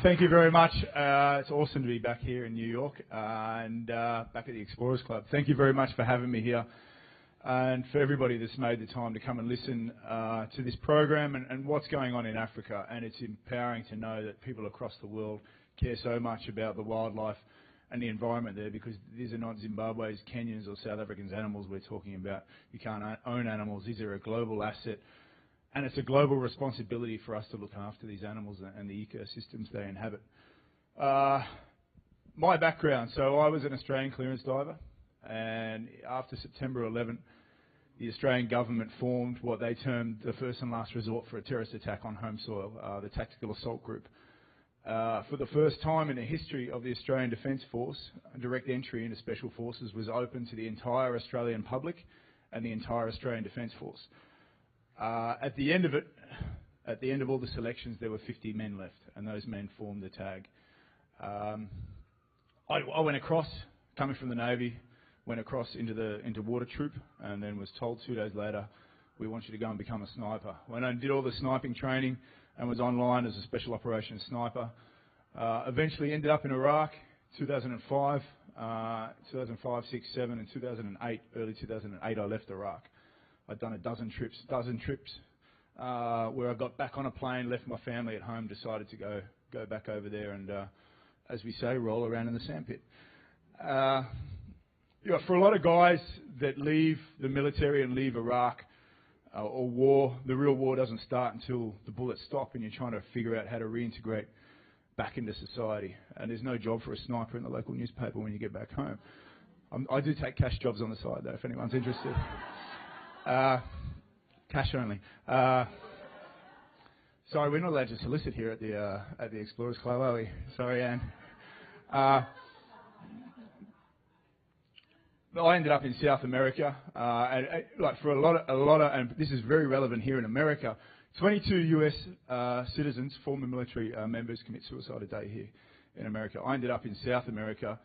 Thank you very much. It's awesome to be back here in New York and back at the Explorers Club. Thank you very much for having me here, and for everybody that's made the time to come and listen to this program and what's going on in Africa. And it's empowering to know that people across the world care so much about the wildlife and the environment there, because these are not Zimbabwe's, Kenyans or South Africans' animals we're talking about. You can't own animals. These are a global asset. And it's a global responsibility for us to look after these animals and the ecosystems they inhabit. My background, so I was an Australian clearance diver, and after September 11, the Australian government formed what they termed the first and last resort for a terrorist attack on home soil, the Tactical Assault Group. For the first time in the history of the Australian Defence Force, direct entry into Special Forces was open to the entire Australian public and the entire Australian Defence Force. At the end of it, at the end of all the selections, there were 50 men left, and those men formed the tag. I went across, coming from the Navy, went across into Water Troop, and then was told 2 days later, we want you to go and become a sniper. Went and did all the sniping training and was online as a special operations sniper. Eventually ended up in Iraq, 2005, 6, 7, and 2008, early 2008, I left Iraq. I'd done a dozen trips where I got back on a plane, left my family at home, decided to go back over there and, as we say, roll around in the sandpit. For a lot of guys that leave the military and leave Iraq or war, the real war doesn't start until the bullets stop and you're trying to figure out how to reintegrate back into society. And there's no job for a sniper in the local newspaper when you get back home. I do take cash jobs on the side, though, if anyone's interested. Cash only. Sorry, we're not allowed to solicit here at the Explorers Club, are we? Sorry, Anne. I ended up in South America, and like for a lot of, and this is very relevant here in America. 22 U.S. citizens, former military members, commit suicide a day here in America. I ended up in South America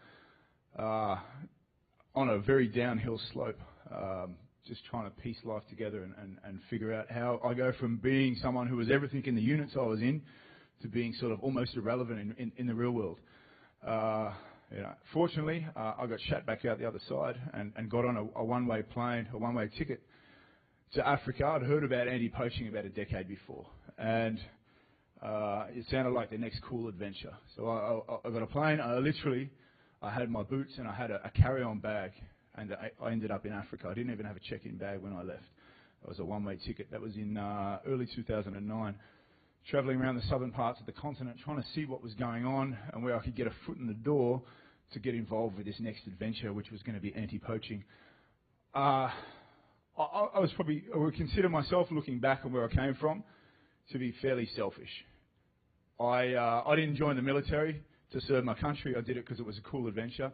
on a very downhill slope. Just trying to piece life together and figure out how I go from being someone who was everything in the units I was in to being sort of almost irrelevant in the real world. Fortunately, I got shot back out the other side and got on a one-way plane, a one-way ticket to Africa. I'd heard about anti-poaching about a decade before, and it sounded like the next cool adventure. So I got a plane. I had my boots and I had a carry-on bag. And I ended up in Africa. I didn't even have a check-in bag when I left. It was a one-way ticket. That was in early 2009. Travelling around the southern parts of the continent, trying to see what was going on and where I could get a foot in the door to get involved with this next adventure, which was going to be anti-poaching. I would consider myself, looking back on where I came from, to be fairly selfish. I didn't join the military to serve my country. I did it because it was a cool adventure.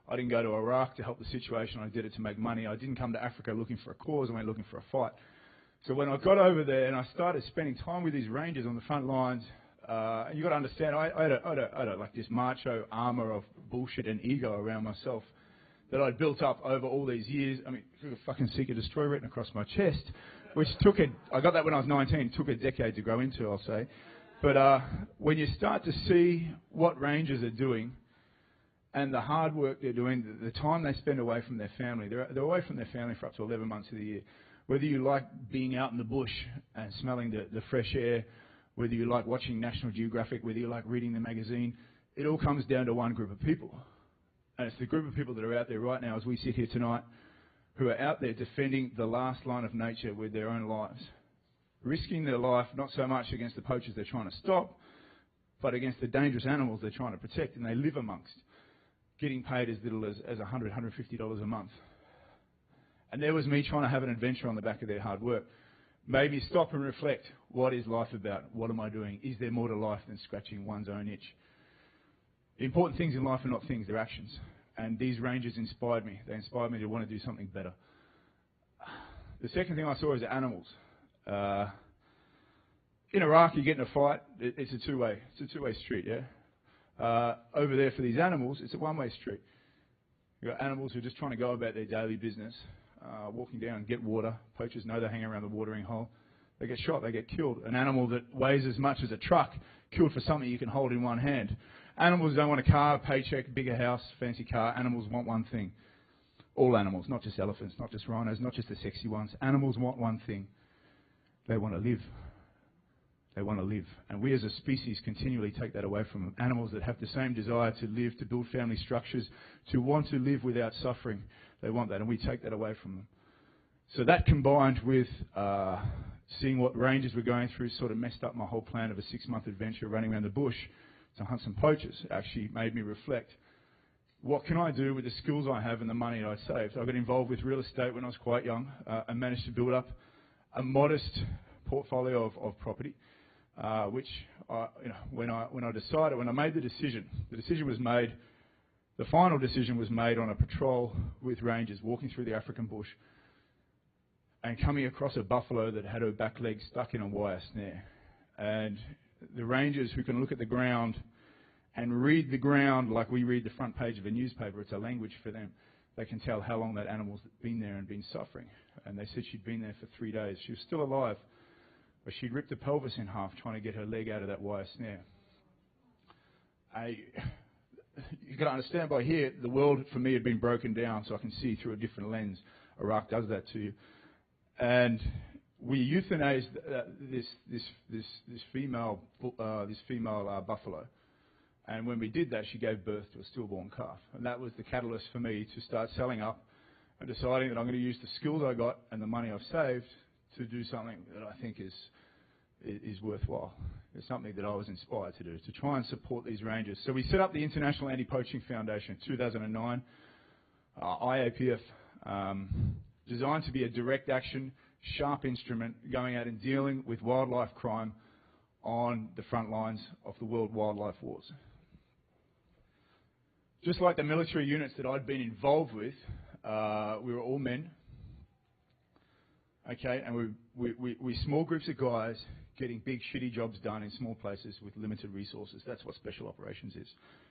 I didn't go to Iraq to help the situation. I did it to make money. I didn't come to Africa looking for a cause. I went looking for a fight. So when I got over there and I started spending time with these rangers on the front lines, and you've got to understand, I had like this macho armour of bullshit and ego around myself that I'd built up over all these years. I mean, a fucking seek and destroy written across my chest, which I got that when I was 19. It took a decade to grow into, I'll say. But when you start to see what rangers are doing, and the hard work they're doing, the time they spend away from their family. They're away from their family for up to 11 months of the year. Whether you like being out in the bush and smelling the fresh air, whether you like watching National Geographic, whether you like reading the magazine, it all comes down to one group of people. And it's the group of people that are out there right now as we sit here tonight who are out there defending the last line of nature with their own lives. Risking their life not so much against the poachers they're trying to stop, but against the dangerous animals they're trying to protect and they live amongst, getting paid as little as $100, $150 a month. And there was me trying to have an adventure on the back of their hard work. Made me stop and reflect, what is life about? What am I doing? Is there more to life than scratching one's own itch? The important things in life are not things, they're actions. And these rangers inspired me. They inspired me to want to do something better. The second thing I saw is animals. In Iraq, you get in a fight, it's a two-way street, yeah? Over there for these animals, it's a one-way street. You've got animals who are just trying to go about their daily business, walking down and get water. Poachers know they hang around the watering hole. They get shot, they get killed. An animal that weighs as much as a truck killed for something you can hold in one hand. Animals don't want a car, a paycheck, bigger house, fancy car. Animals want one thing. All animals, not just elephants, not just rhinos, not just the sexy ones. Animals want one thing. They want to live. They want to live. And we as a species continually take that away from them. Animals that have the same desire to live, to build family structures, to want to live without suffering, they want that, and we take that away from them. So that combined with seeing what rangers were going through sort of messed up my whole plan of a 6-month adventure running around the bush to hunt some poachers. Actually made me reflect, what can I do with the skills I have and the money I saved? I got involved with real estate when I was quite young and managed to build up a modest portfolio of property, which when I made the decision was made. The final decision was made on a patrol with rangers walking through the African bush and coming across a buffalo that had her back leg stuck in a wire snare. And the rangers who can look at the ground and read the ground like we read the front page of a newspaper, it's a language for them. They can tell how long that animal's been there and been suffering. And they said she'd been there for 3 days. She was still alive, but she'd ripped the pelvis in half trying to get her leg out of that wire snare. You can understand by here, the world for me had been broken down, so I can see through a different lens. Iraq does that to you. And we euthanized this female buffalo. And when we did that, she gave birth to a stillborn calf. And that was the catalyst for me to start selling up and deciding that I'm going to use the skills I got and the money I've saved to do something that I think is worthwhile. It's something that I was inspired to do, to try and support these rangers. So we set up the International Anti-Poaching Foundation in 2009, IAPF, designed to be a direct action, sharp instrument going out and dealing with wildlife crime on the front lines of the world wildlife wars. Just like the military units that I'd been involved with, we were all men, okay, and we small groups of guys getting big shitty jobs done in small places with limited resources. That's what special operations is,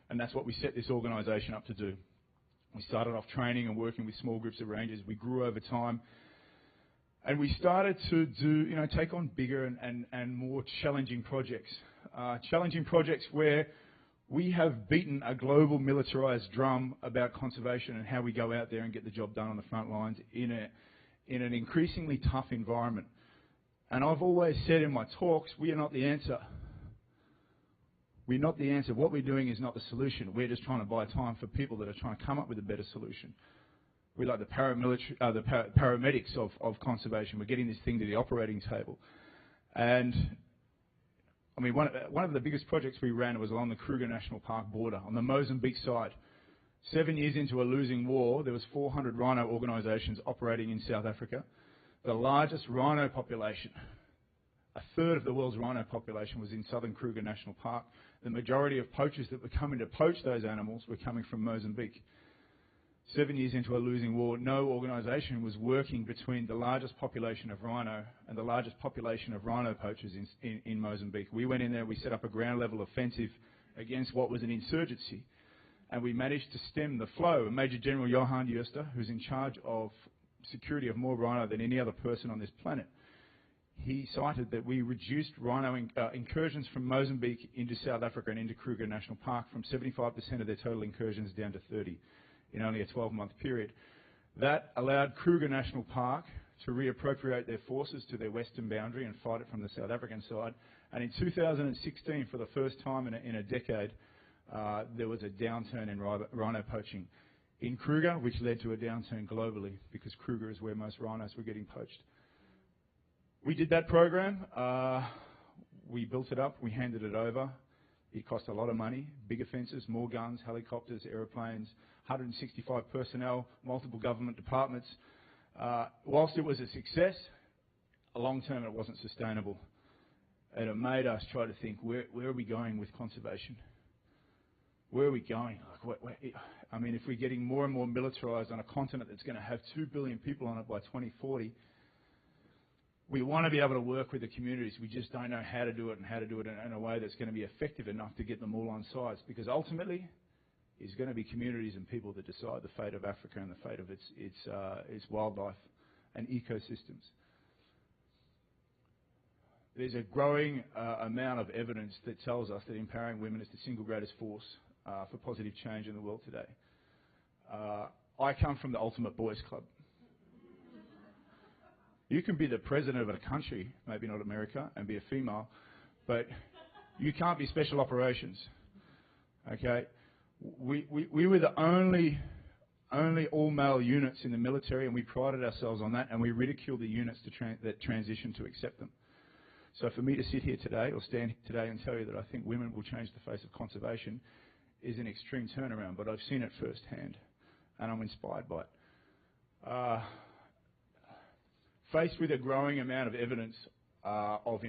and that's what we set this organisation up to do. We started off training and working with small groups of rangers. We grew over time, and we started to take on bigger and more challenging projects. Challenging projects where we have beaten a global militarized drum about conservation and how we go out there and get the job done on the front lines in an increasingly tough environment. And I've always said in my talks, we are not the answer. We're not the answer. What we're doing is not the solution. We're just trying to buy time for people that are trying to come up with a better solution. We're like the paramedics of conservation. We're getting this thing to the operating table. And I mean, one of the biggest projects we ran was along the Kruger National Park border on the Mozambique side. 7 years into a losing war, there was 400 rhino organisations operating in South Africa. The largest rhino population, a third of the world's rhino population, was in southern Kruger National Park. The majority of poachers that were coming to poach those animals were coming from Mozambique. 7 years into a losing war, no organisation was working between the largest population of rhino and the largest population of rhino poachers in Mozambique. We went in there, we set up a ground-level offensive against what was an insurgency, and we managed to stem the flow. Major General Johan Jooster, who's in charge of security of more rhino than any other person on this planet, he cited that we reduced rhino incursions from Mozambique into South Africa and into Kruger National Park from 75% of their total incursions down to 30% in only a 12-month period. That allowed Kruger National Park to reappropriate their forces to their western boundary and fight it from the South African side. And in 2016, for the first time in a decade, there was a downturn in rhino poaching in Kruger, which led to a downturn globally because Kruger is where most rhinos were getting poached. We did that program. We built it up. We handed it over. It cost a lot of money, bigger fences, more guns, helicopters, aeroplanes, 165 personnel, multiple government departments. Whilst it was a success, long term it wasn't sustainable. And it made us try to think, where are we going with conservation? Where are we going? I mean, if we're getting more and more militarized on a continent that's going to have 2 billion people on it by 2040, we want to be able to work with the communities. We just don't know how to do it and how to do it in a way that's going to be effective enough to get them all on sides. Because ultimately, it's going to be communities and people that decide the fate of Africa and the fate of its wildlife and ecosystems. there's a growing amount of evidence that tells us that empowering women is the single greatest force for positive change in the world today. I come from the ultimate boys club. You can be the president of a country, maybe not America, and be a female, but you can't be special operations. Okay? We were the only all-male units in the military, and we prided ourselves on that, and we ridiculed the units that transitioned to accept them. So for me to sit here today, or stand here today and tell you that I think women will change the face of conservation is an extreme turnaround, but I've seen it firsthand, and I'm inspired by it. Faced with a growing amount of evidence of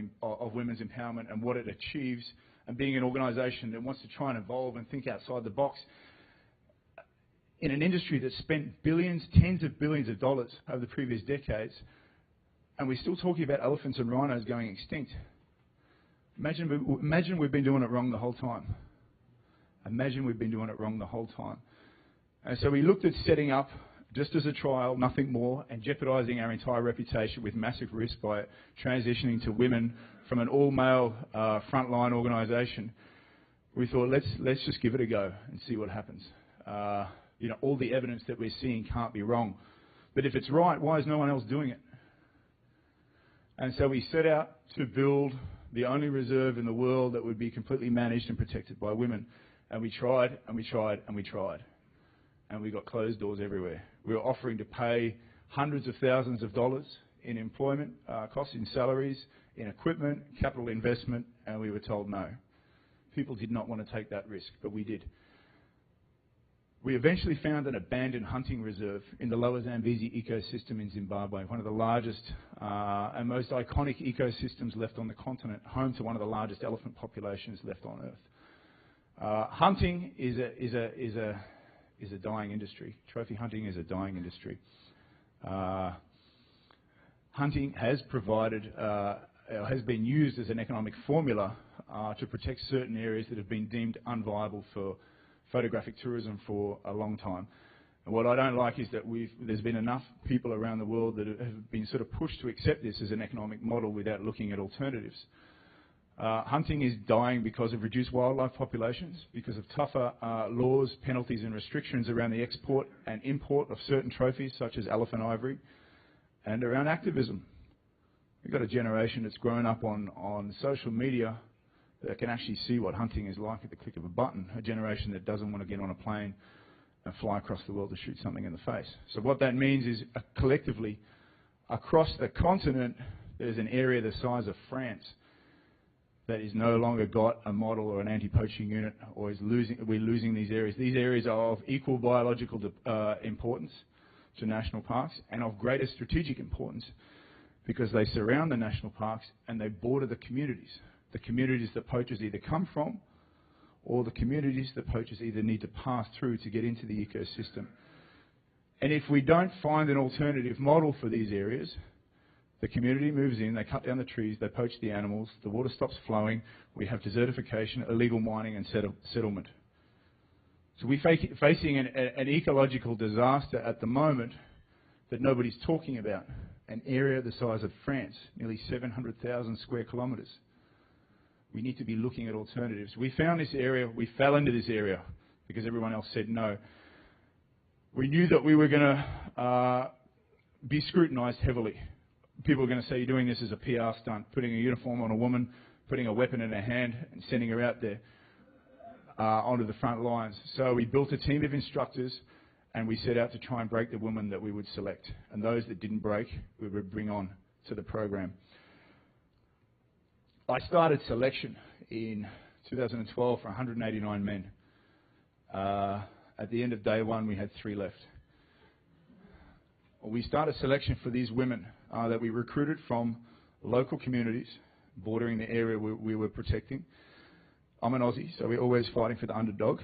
women's empowerment and what it achieves, and being an organisation that wants to try and evolve and think outside the box, in an industry that spent billions, tens of billions of dollars over the previous decades, and we're still talking about elephants and rhinos going extinct. Imagine we've been doing it wrong the whole time. Imagine we've been doing it wrong the whole time. And so we looked at setting up just as a trial, nothing more, and jeopardising our entire reputation with massive risk by transitioning to women from an all-male frontline organisation. We thought, let's just give it a go and see what happens. You know, all the evidence that we're seeing can't be wrong. But if it's right, why is no one else doing it? And so we set out to build the only reserve in the world that would be completely managed and protected by women. And we tried, and we tried, and we tried. And we got closed doors everywhere. We were offering to pay hundreds of thousands of dollars in employment costs, in salaries, in equipment, capital investment, and we were told no. People did not want to take that risk, but we did. We eventually found an abandoned hunting reserve in the Lower Zambezi ecosystem in Zimbabwe, one of the largest and most iconic ecosystems left on the continent, home to one of the largest elephant populations left on Earth. Hunting is a dying industry. Trophy hunting is a dying industry. Hunting has provided, has been used as an economic formula to protect certain areas that have been deemed unviable for photographic tourism for a long time. And what I don't like is that there's been enough people around the world that have been sort of pushed to accept this as an economic model without looking at alternatives. Hunting is dying because of reduced wildlife populations, because of tougher laws, penalties and restrictions around the export and import of certain trophies such as elephant ivory, and around activism. We've got a generation that's grown up on social media that can actually see what hunting is like at the click of a button, a generation that doesn't want to get on a plane and fly across the world to shoot something in the face. So what that means is collectively, across the continent, there's an area the size of France that is no longer got a model or an anti-poaching unit, or we're losing these areas. These areas are of equal biological importance to national parks and of greater strategic importance because they surround the national parks and they border the communities that poachers either come from or the communities that poachers either need to pass through to get into the ecosystem. And if we don't find an alternative model for these areas, the community moves in, they cut down the trees, they poach the animals, the water stops flowing, we have desertification, illegal mining and settlement. So we're facing an ecological disaster at the moment that nobody's talking about. An area the size of France, nearly 700,000 square kilometres. We need to be looking at alternatives. We found this area, we fell into this area because everyone else said no. We knew that we were going to be scrutinised heavily. People are going to say you're doing this as a PR stunt, putting a uniform on a woman, putting a weapon in her hand and sending her out there onto the front lines. So we built a team of instructors and we set out to try and break the women that we would select. And those that didn't break, we would bring on to the program. I started selection in 2012 for 189 men. At the end of day one, we had 3 left. We started selection for these women that we recruited from local communities bordering the area we were protecting. I'm an Aussie, so we're always fighting for the underdog.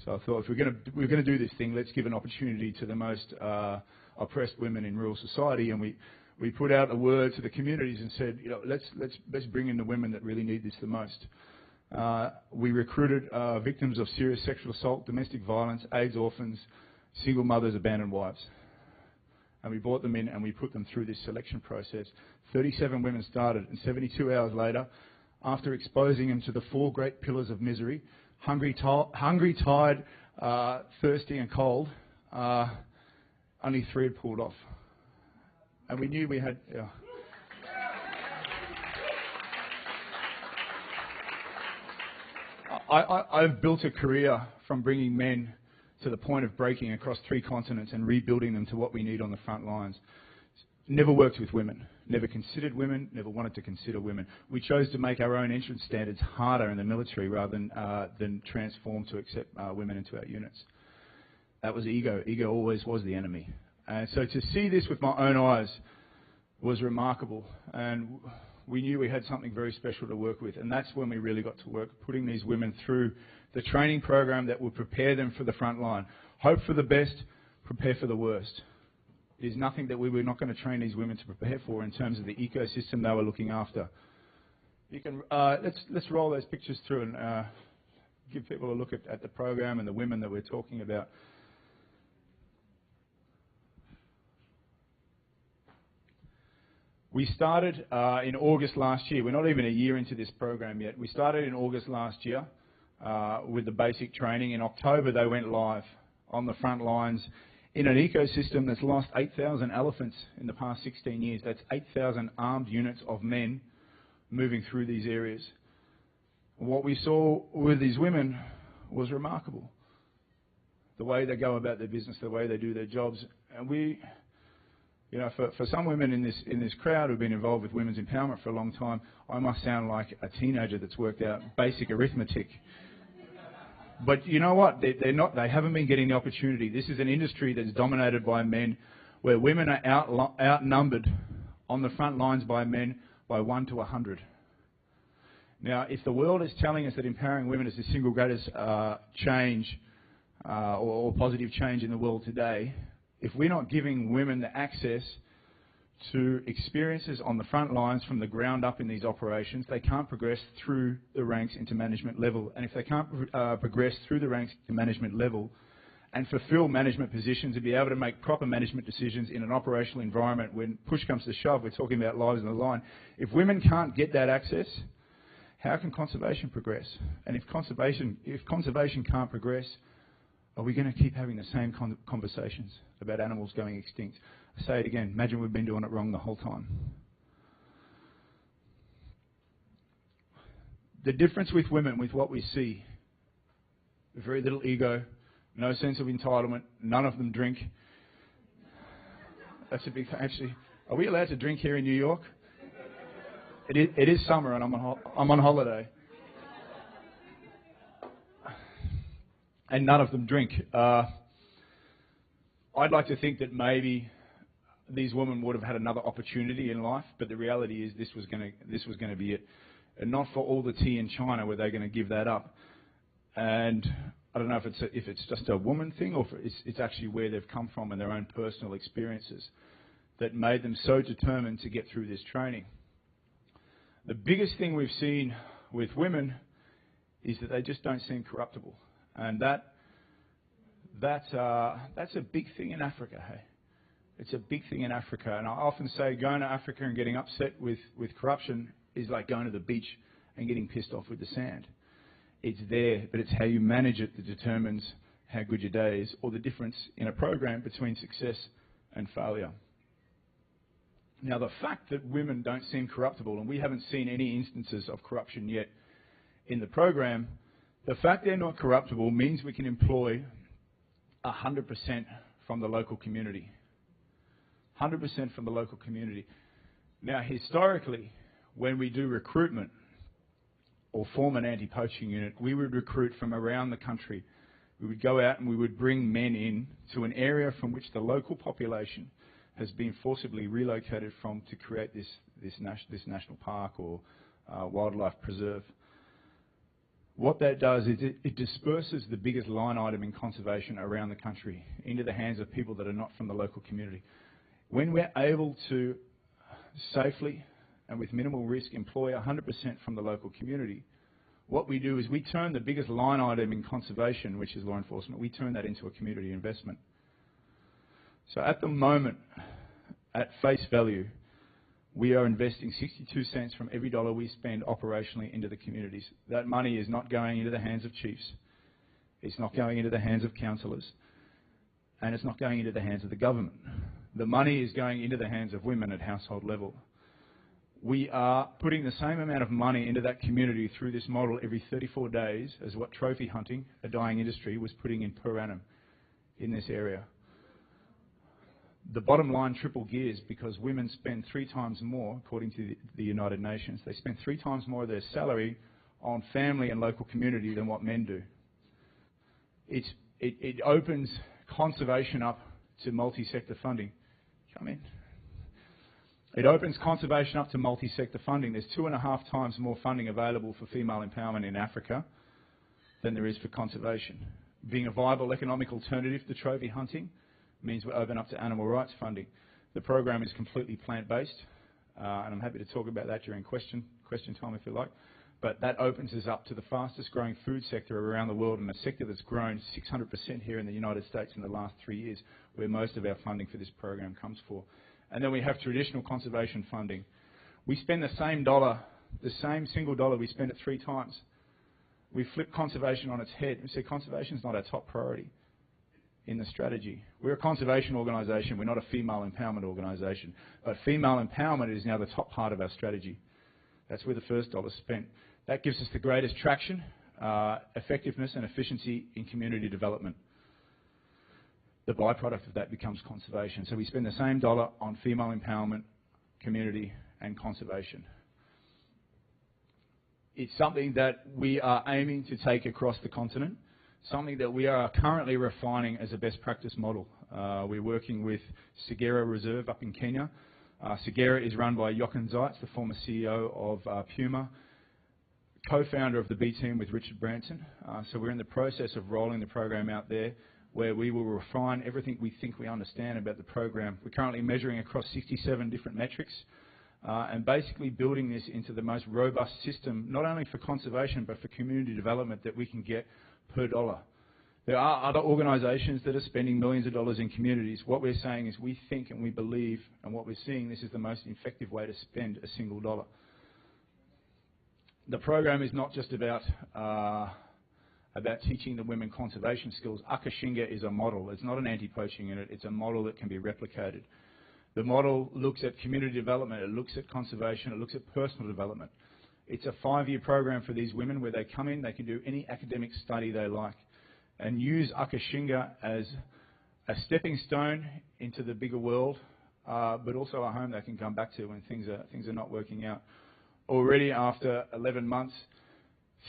So I thought if we're going to do this thing, let's give an opportunity to the most oppressed women in rural society, and we put out a word to the communities and said, you know, let's bring in the women that really need this the most. We recruited victims of serious sexual assault, domestic violence, AIDS orphans, single mothers, abandoned wives. and we brought them in and we put them through this selection process. 37 women started, and 72 hours later, after exposing them to the 4 great pillars of misery, hungry, tired, thirsty and cold, only 3 had pulled off. And we knew we had... I've built a career from bringing men to the point of breaking across 3 continents and rebuilding them to what we need on the front lines. Never worked with women, never considered women, never wanted to consider women. We chose to make our own entrance standards harder in the military rather than transform to accept women into our units. That was ego. Ego always was the enemy. And so to see this with my own eyes was remarkable. And we knew we had something very special to work with, and that's when we really got to work, putting these women through the training program that would prepare them for the front line. Hope for the best, prepare for the worst. There's nothing that we were not going to train these women to prepare for in terms of the ecosystem they were looking after. You can let's roll those pictures through and give people a look at the program and the women that we're talking about. We started in August last year. We're not even a year into this program yet. We started in August last year with the basic training. In October, they went live on the front lines in an ecosystem that's lost 8,000 elephants in the past 16 years. That's 8,000 armed units of men moving through these areas. What we saw with these women was remarkable. The way they go about their business, the way they do their jobs. And we... You know, for some women in this crowd who've been involved with women's empowerment for a long time, I must sound like a teenager that's worked out basic arithmetic. But you know what? They haven't been getting the opportunity. This is an industry that's dominated by men, where women are outnumbered on the front lines by men by 1 to 100. Now, if the world is telling us that empowering women is the single greatest change or positive change in the world today, if we're not giving women the access to experiences on the front lines from the ground up in these operations, they can't progress through the ranks into management level. And if they can't progress through the ranks to management level and fulfill management positions and be able to make proper management decisions in an operational environment, when push comes to shove, we're talking about lives on the line. If women can't get that access, how can conservation progress? And if conservation can't progress, are we going to keep having the same conversations about animals going extinct? I say it again, imagine we've been doing it wrong the whole time. The difference with women, with what we see, very little ego, no sense of entitlement, none of them drink. That's a big thing. Actually, are we allowed to drink here in New York? It is summer and I'm on holiday. And none of them drink. I'd like to think that maybe these women would have had another opportunity in life, but the reality is this was going to be it. And not for all the tea in China were they going to give that up. And I don't know if it's just a woman thing or if it's actually where they've come from and their own personal experiences that made them so determined to get through this training. The biggest thing we've seen with women is that they just don't seem corruptible. And that's a big thing in Africa, hey? It's a big thing in Africa. And I often say going to Africa and getting upset with corruption is like going to the beach and getting pissed off with the sand. It's there, but it's how you manage it that determines how good your day is, or the difference in a program between success and failure. Now, the fact that women don't seem corruptible, and we haven't seen any instances of corruption yet in the program, the fact they're not corruptible means we can employ 100% from the local community. 100% from the local community. Now, historically, when we do recruitment or form an anti-poaching unit, we would recruit from around the country. We would go out and we would bring men in to an area from which the local population has been forcibly relocated from to create this national park or wildlife preserve. What that does is it disperses the biggest line item in conservation around the country into the hands of people that are not from the local community. When we're able to safely and with minimal risk employ 100% from the local community, what we do is we turn the biggest line item in conservation, which is law enforcement, we turn that into a community investment. So at the moment, at face value, we are investing 62 cents from every dollar we spend operationally into the communities. That money is not going into the hands of chiefs. It's not going into the hands of councillors. And it's not going into the hands of the government. The money is going into the hands of women at household level. We are putting the same amount of money into that community through this model every 34 days as what trophy hunting, a dying industry, was putting in per annum in this area. The bottom line triple gears because women spend 3 times more, according to the United Nations. They spend 3 times more of their salary on family and local community than what men do. It opens conservation up to multi-sector funding. Come in. It opens conservation up to multi-sector funding. There's 2.5 times more funding available for female empowerment in Africa than there is for conservation. Being a viable economic alternative to trophy hunting means we open up to animal rights funding. The program is completely plant-based, and I'm happy to talk about that during question time if you like. But that opens us up to the fastest growing food sector around the world, and a sector that's grown 600% here in the United States in the last 3 years, where most of our funding for this program comes for. And then we have traditional conservation funding. We spend the same dollar, the same single dollar, we spend it 3 times. We flip conservation on its head. We say conservation is not our top priority in the strategy. We're a conservation organisation. We're not a female empowerment organisation. But female empowerment is now the top part of our strategy. That's where the first dollar is spent. That gives us the greatest traction, effectiveness and efficiency in community development. The byproduct of that becomes conservation. So we spend the same dollar on female empowerment, community and conservation. It's something that we are aiming to take across the continent, something that we are currently refining as a best practice model. We're working with Segera Reserve up in Kenya. Segera is run by Jochen Zeitz, the former CEO of Puma, co-founder of the B team with Richard Branson. So we're in the process of rolling the program out there, where we will refine everything we think we understand about the program. We're currently measuring across 67 different metrics and basically building this into the most robust system, not only for conservation but for community development that we can get per dollar. There are other organisations that are spending millions of dollars in communities. What we're saying is we think and we believe, and what we're seeing, this is the most effective way to spend a single dollar. The program is not just about teaching the women conservation skills. Akashinga is a model. It's not an anti-poaching unit. It's a model that can be replicated. The model looks at community development. It looks at conservation. It looks at personal development. It's a 5-year program for these women where they come in, they can do any academic study they like and use Akashinga as a stepping stone into the bigger world, but also a home they can come back to when things are not working out. Already after 11 months,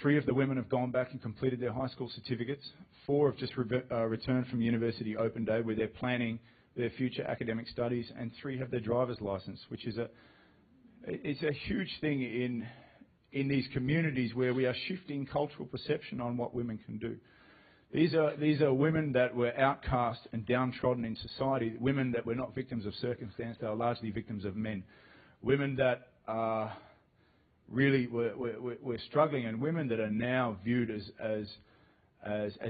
3 of the women have gone back and completed their high school certificates. 4 have just returned from university open day where they're planning their future academic studies, and 3 have their driver's license, which is it's a huge thing in these communities where we are shifting cultural perception on what women can do. These are women that were outcast and downtrodden in society, women that were not victims of circumstance, they are largely victims of men. Women that really were struggling, and women that are now viewed as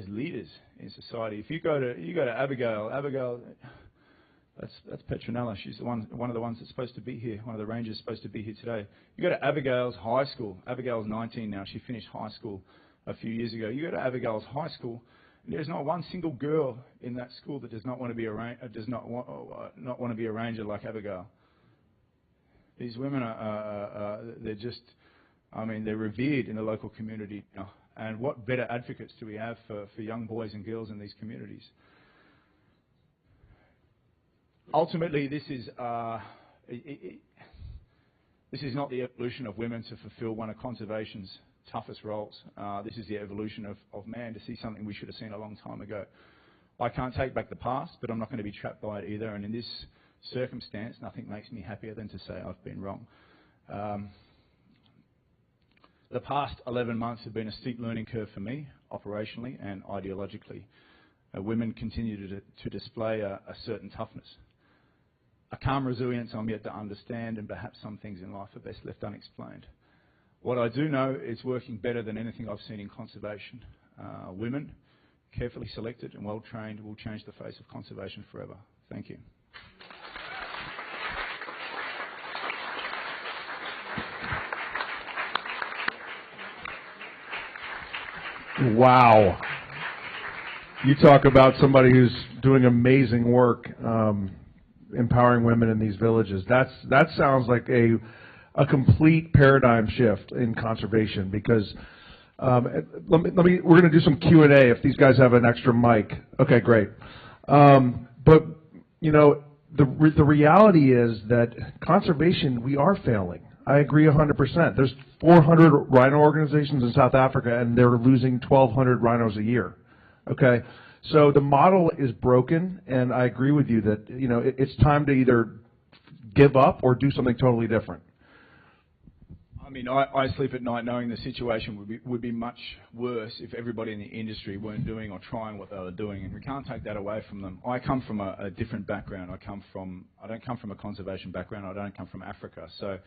leaders in society. If you go to Abigail, that's Petronella. She's one of the ones that's supposed to be here. One of the rangers supposed to be here today. You go to Abigail's high school. Abigail's 19 now. She finished high school a few years ago. You go to Abigail's high school, and there's not one single girl in that school that does not want to be a ranger like Abigail. These women they're just, they're revered in the local community now. And what better advocates do we have for young boys and girls in these communities? Ultimately, this is not the evolution of women to fulfill one of conservation's toughest roles. This is the evolution of man to see something we should have seen a long time ago. I can't take back the past, but I'm not going to be trapped by it either. And in this circumstance, nothing makes me happier than to say I've been wrong. The past 11 months have been a steep learning curve for me, operationally and ideologically. Women continue to display a certain toughness. A calm resilience I'm yet to understand, and perhaps some things in life are best left unexplained. What I do know is working better than anything I've seen in conservation. Women, carefully selected and well trained, will change the face of conservation forever. Thank you. Wow. You talk about somebody who's doing amazing work empowering women in these villages. That sounds like a complete paradigm shift in conservation, because we're going to do some Q&A if these guys have an extra mic. Okay, great. But you know, the reality is that conservation, we are failing. I agree 100%. There's 400 rhino organizations in South Africa, and they're losing 1,200 rhinos a year. Okay, so the model is broken, and I agree with you that, you know, it's time to either give up or do something totally different. I mean, I sleep at night knowing the situation would be much worse if everybody in the industry weren't doing or trying what they were doing, and we can't take that away from them. I come from a different background. I don't come from a conservation background. I don't come from Africa. So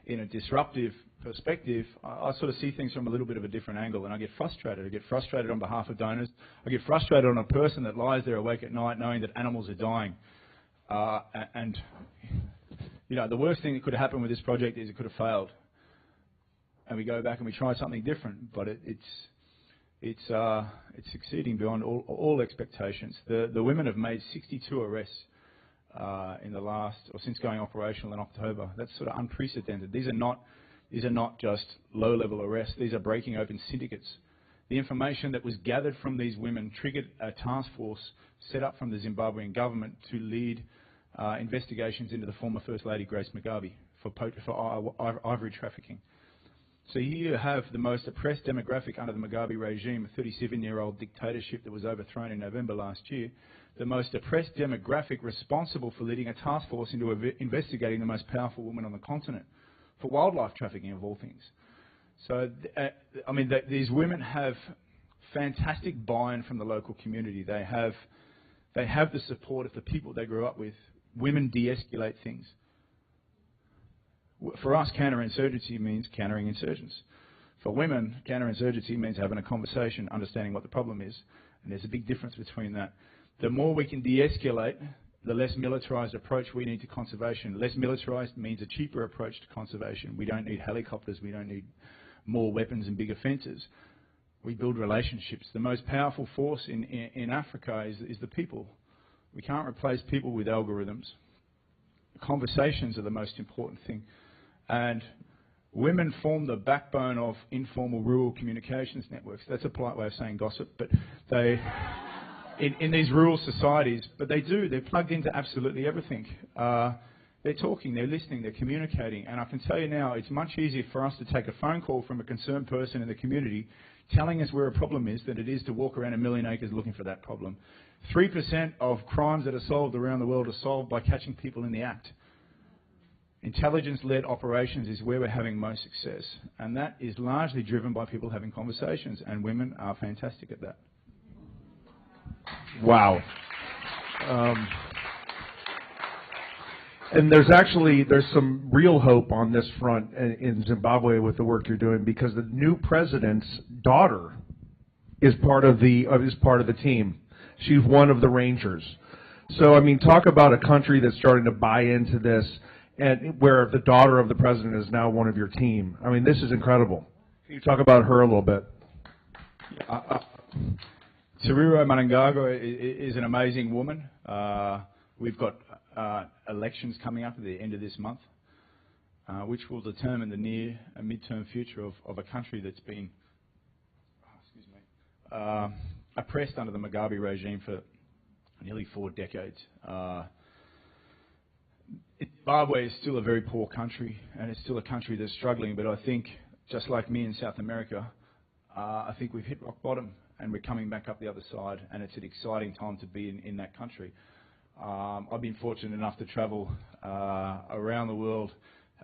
in a disruptive perspective, I sort of see things from a little bit of a different angle, and I get frustrated. I get frustrated on behalf of donors. I get frustrated on a person that lies there awake at night knowing that animals are dying. And you know, the worst thing that could have happened with this project is it could have failed. And we go back and we try something different, but it's succeeding beyond all expectations. The women have made 62 arrests in the last, or since going operational in October. That's sort of unprecedented. These are not just low-level arrests. These are breaking open syndicates. The information that was gathered from these women triggered a task force set up from the Zimbabwean government to lead investigations into the former First Lady Grace Mugabe for ivory trafficking. So here you have the most oppressed demographic under the Mugabe regime, a 37-year-old dictatorship that was overthrown in November last year. The most oppressed demographic responsible for leading a task force into investigating the most powerful woman on the continent for wildlife trafficking, of all things. So, I mean, these women have fantastic buy-in from the local community. They have the support of the people they grew up with. Women de-escalate things. For us, counterinsurgency means countering insurgents. For women, counterinsurgency means having a conversation, understanding what the problem is, and there's a big difference between that. The more we can de-escalate, the less militarized approach we need to conservation. Less militarized means a cheaper approach to conservation. We don't need helicopters, we don't need more weapons and bigger fences. We build relationships. The most powerful force in Africa is the people. We can't replace people with algorithms. Conversations are the most important thing. And women form the backbone of informal rural communications networks. That's a polite way of saying gossip, but they, in these rural societies, but they're plugged into absolutely everything. They're talking, they're listening, they're communicating. And I can tell you now, it's much easier for us to take a phone call from a concerned person in the community telling us where a problem is than it is to walk around a million acres looking for that problem. 3% of crimes that are solved around the world are solved by catching people in the act. Intelligence-led operations is where we're having most success, and that is largely driven by people having conversations, and women are fantastic at that. Wow. And there's some real hope on this front in Zimbabwe with the work you're doing, because the new president's daughter is part of the team. She's one of the rangers. So I mean, talk about a country that's starting to buy into this, and where the daughter of the president is now one of your team. I mean, this is incredible. Can you talk about her a little bit? Tariro Manangago is an amazing woman. We've got elections coming up at the end of this month, which will determine the near and midterm future of a country that's been oppressed under the Mugabe regime for nearly 4 decades. Zimbabwe is still a very poor country, and it's still a country that's struggling, but I think, just like me in South America, I think we've hit rock bottom, and we're coming back up the other side, and it's an exciting time to be in that country. I've been fortunate enough to travel around the world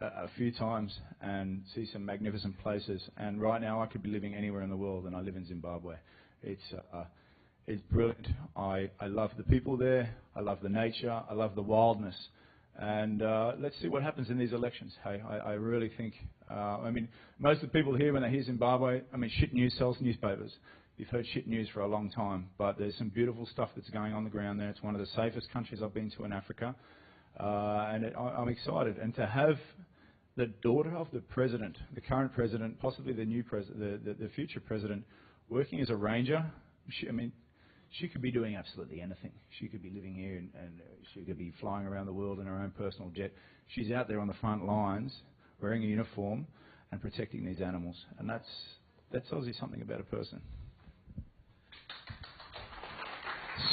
a few times and see some magnificent places, and right now I could be living anywhere in the world, and I live in Zimbabwe. It's brilliant. I love the people there, I love the nature, I love the wildness. And let's see what happens in these elections. Hey, I really think, I mean, most of the people here, when they hear Zimbabwe, I mean, shit news sells newspapers. You've heard shit news for a long time, but there's some beautiful stuff that's going on the ground there. It's one of the safest countries I've been to in Africa, and I'm excited. And to have the daughter of the president, the current president, possibly the new president, the future president, working as a ranger, she could be doing absolutely anything. She could be living here and she could be flying around the world in her own personal jet. She's out there on the front lines, wearing a uniform and protecting these animals. And that tells you something about a person.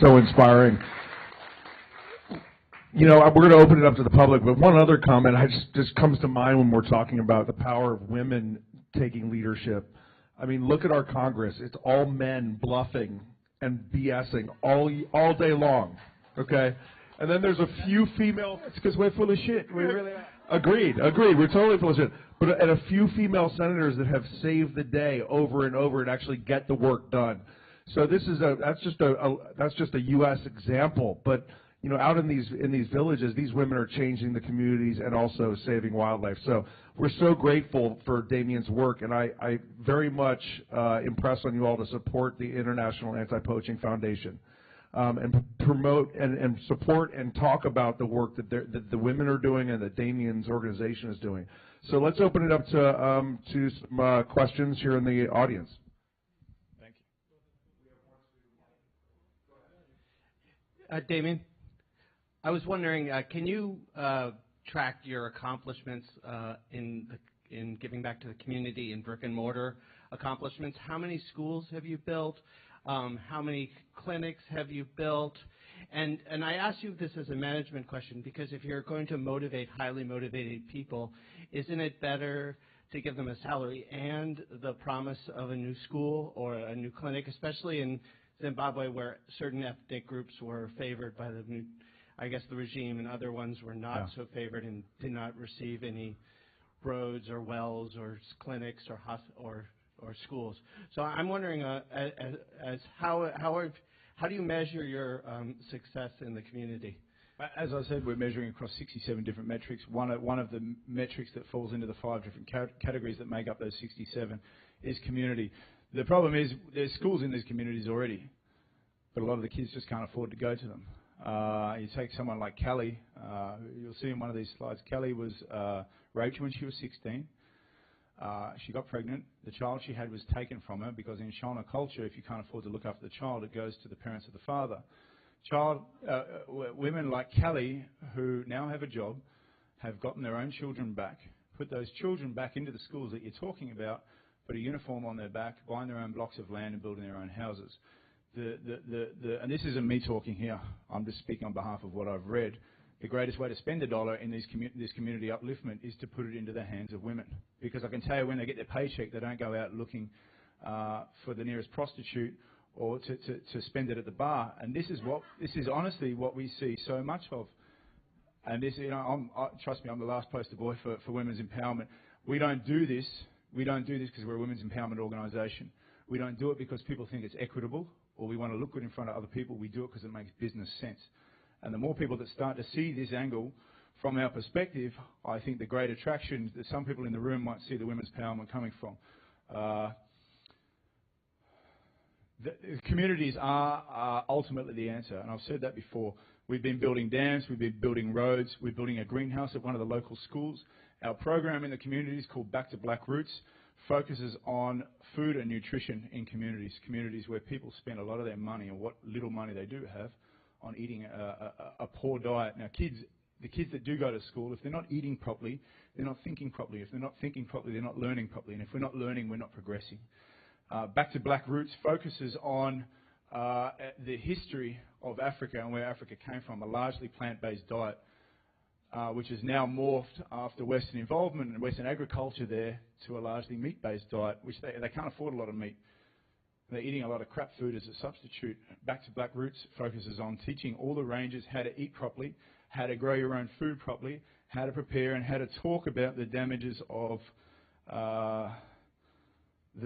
So inspiring. You know, we're going to open it up to the public, but one other comment just comes to mind when we're talking about the power of women taking leadership. I mean, look at our Congress. It's all men bluffing and BSing all day long, okay? And then there's a few female... It's because we're full of shit. We really are. Agreed. We're totally full of shit. But and a few female senators that have saved the day over and over and actually get the work done. So this is that's just a U.S. example. But you know, out in these villages, these women are changing the communities and also saving wildlife. So we're so grateful for Damien's work, and I very much impress on you all to support the International Anti-Poaching Foundation. And promote and support and talk about the work that the women are doing and that Damien's organization is doing. So let's open it up to some questions here in the audience. Thank you. Damien, I was wondering, can you track your accomplishments in giving back to the community in brick and mortar accomplishments? How many schools have you built? How many clinics have you built? And I ask you this as a management question because if you're going to motivate highly motivated people, isn't it better to give them a salary and the promise of a new school or a new clinic, especially in Zimbabwe where certain ethnic groups were favored by the regime and other ones were not so favored and did not receive any roads or wells or clinics or schools. So I'm wondering, how do you measure your success in the community? As I said, we're measuring across 67 different metrics. One of the metrics that falls into the 5 different categories that make up those 67 is community. The problem is there's schools in these communities already, but a lot of the kids just can't afford to go to them. You take someone like Kelly, you'll see in one of these slides, Kelly was raped when she was 16. She got pregnant. The child she had was taken from her because in Shona culture, if you can't afford to look after the child, it goes to the parents of the father. Women like Kelly, who now have a job, have gotten their own children back, put those children back into the schools that you're talking about, put a uniform on their back, buying their own blocks of land and building their own houses. And this isn't me talking here. I'm just speaking on behalf of what I've read. The greatest way to spend a dollar in this community upliftment is to put it into the hands of women. Because I can tell you when they get their paycheck, they don't go out looking for the nearest prostitute or to spend it at the bar. And this is honestly what we see so much of. And this, trust me, I'm the last poster boy for women's empowerment. We don't do this because we're a women's empowerment organisation. We don't do it because people think it's equitable or we want to look good in front of other people. We do it because it makes business sense. And the more people that start to see this angle from our perspective, I think the great attraction that some people in the room might see the women's empowerment coming from. The communities are ultimately the answer, and I've said that before. We've been building dams, we've been building roads, we're building a greenhouse at one of the local schools. Our program in the communities called Back to Black Roots focuses on food and nutrition in communities where people spend a lot of their money, or what little money they do have, on eating a poor diet. Now, the kids that do go to school, if they're not eating properly, they're not thinking properly. If they're not thinking properly, they're not learning properly. And if we're not learning, we're not progressing. Back to Black Roots focuses on the history of Africa and where Africa came from, a largely plant-based diet, which has now morphed after Western involvement and Western agriculture there to a largely meat-based diet, which they can't afford a lot of meat. They're eating a lot of crap food as a substitute. Back to Black Roots focuses on teaching all the rangers how to eat properly, how to grow your own food properly, how to prepare, and how to talk about the damages of the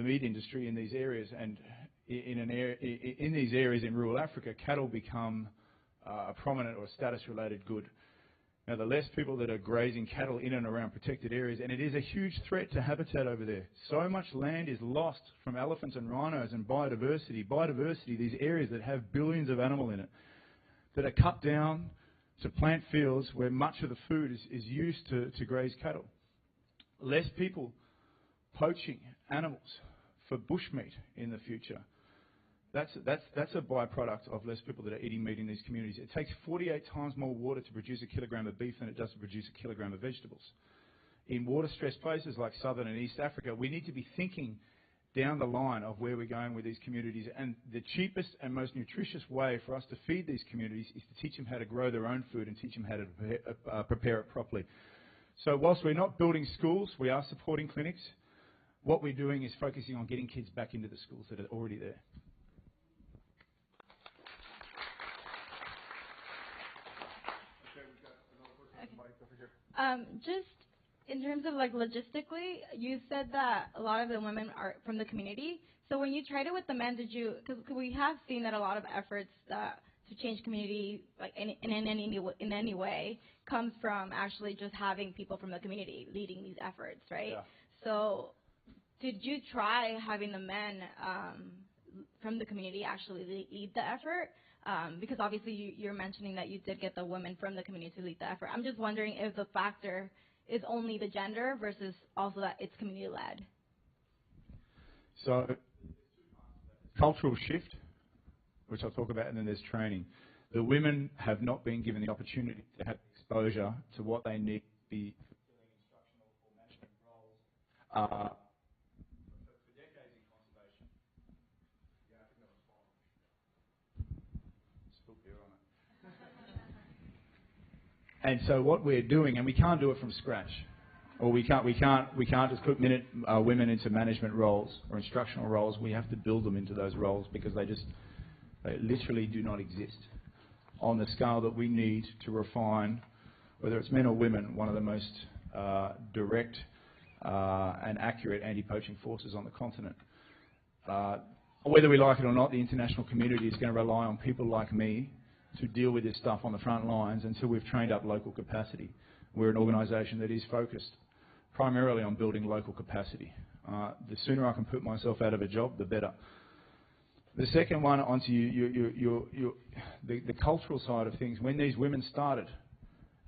meat industry in these areas. And in these areas in rural Africa, cattle become a prominent or status-related good. Now, the less people that are grazing cattle in and around protected areas, and it is a huge threat to habitat over there. So much land is lost from elephants and rhinos and biodiversity. Biodiversity, these areas that have billions of animals in it, that are cut down to plant fields where much of the food is used to graze cattle. Less people poaching animals for bushmeat in the future. That's a byproduct of less people that are eating meat in these communities. It takes 48 times more water to produce a kilogram of beef than it does to produce a kilogram of vegetables. In water-stressed places like Southern and East Africa, we need to be thinking down the line of where we're going with these communities. And the cheapest and most nutritious way for us to feed these communities is to teach them how to grow their own food and teach them how to prepare it properly. So whilst we're not building schools, we are supporting clinics. What we're doing is focusing on getting kids back into the schools that are already there. Just in terms of like logistically, you said that a lot of the women are from the community. So when you tried it with the men, did you? Because we have seen that a lot of efforts to change community, like in any way, comes from actually just having people from the community leading these efforts, right? Yeah. So did you try having the men from the community actually lead the effort? Because obviously you're mentioning that you did get the women from the community to lead the effort. I'm just wondering if the factor is only the gender versus also that it's community-led. So cultural shift, which I'll talk about, and then there's training. The women have not been given the opportunity to have exposure to what they need to be fulfilling instructional or management roles. For decades in conservation. Yeah, I think that was fine. Spill beer on it. And so what we're doing, and we can't do it from scratch, or we can't just put women into management roles or instructional roles. We have to build them into those roles because they literally do not exist on the scale that we need to refine, whether it's men or women, one of the most direct and accurate anti-poaching forces on the continent. Whether we like it or not, the international community is going to rely on people like me to deal with this stuff on the front lines until we've trained up local capacity. We're an organisation that is focused primarily on building local capacity. The sooner I can put myself out of a job, the better. The second one, onto the cultural side of things. When these women started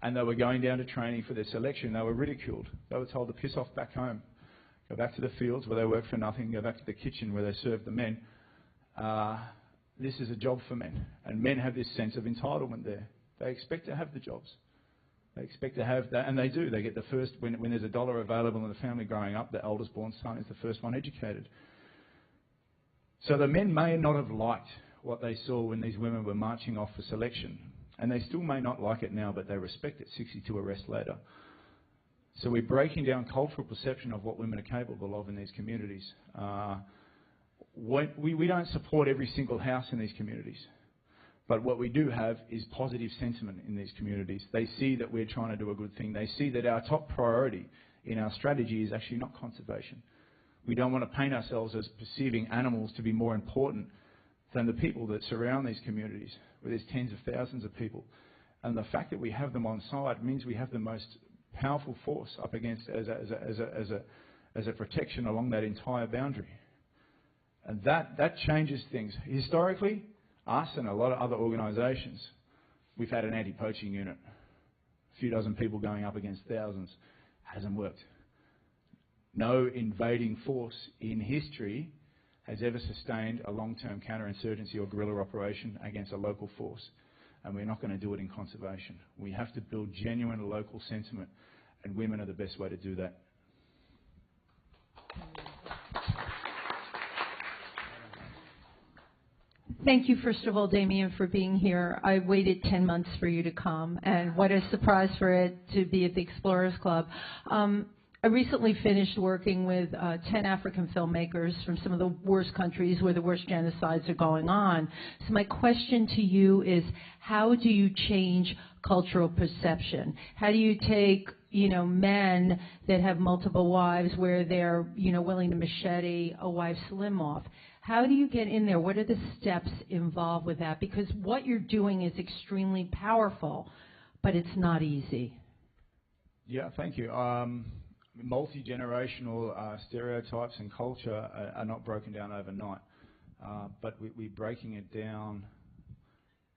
and they were going down to training for their selection, they were ridiculed. They were told to piss off back home, go back to the fields where they work for nothing, go back to the kitchen where they serve the men. This is a job for men, and men have this sense of entitlement there. They expect to have the jobs. They expect to have that, and they do. They get the first, when there's $1 available in the family growing up, the eldest born son is the first one educated. So the men may not have liked what they saw when these women were marching off for selection, and they still may not like it now, but they respect it 62 arrests later. So we're breaking down cultural perception of what women are capable of in these communities. We don't support every single house in these communities, but what we do have is positive sentiment in these communities. They see that we're trying to do a good thing. They see that our top priority in our strategy is actually not conservation. We don't want to paint ourselves as perceiving animals to be more important than the people that surround these communities, where there's tens of thousands of people. And the fact that we have them on side means we have the most powerful force up against as a protection along that entire boundary. And that changes things. Historically, us and a lot of other organisations, we've had an anti-poaching unit. A few dozen people going up against thousands. Hasn't worked. No invading force in history has ever sustained a long-term counterinsurgency or guerrilla operation against a local force. And we're not going to do it in conservation. We have to build genuine local sentiment, and women are the best way to do that. Thank you, first of all, Damien, for being here. I waited 10 months for you to come, and what a surprise for it to be at the Explorers Club. I recently finished working with 10 African filmmakers from some of the worst countries where the worst genocides are going on. So my question to you is, how do you change cultural perception? How do you take, men that have multiple wives where they're, willing to machete a wife's limb off? How do you get in there? What are the steps involved with that? Because what you're doing is extremely powerful, but it's not easy. Yeah, thank you. Multi-generational stereotypes and culture are not broken down overnight, but we're breaking it down.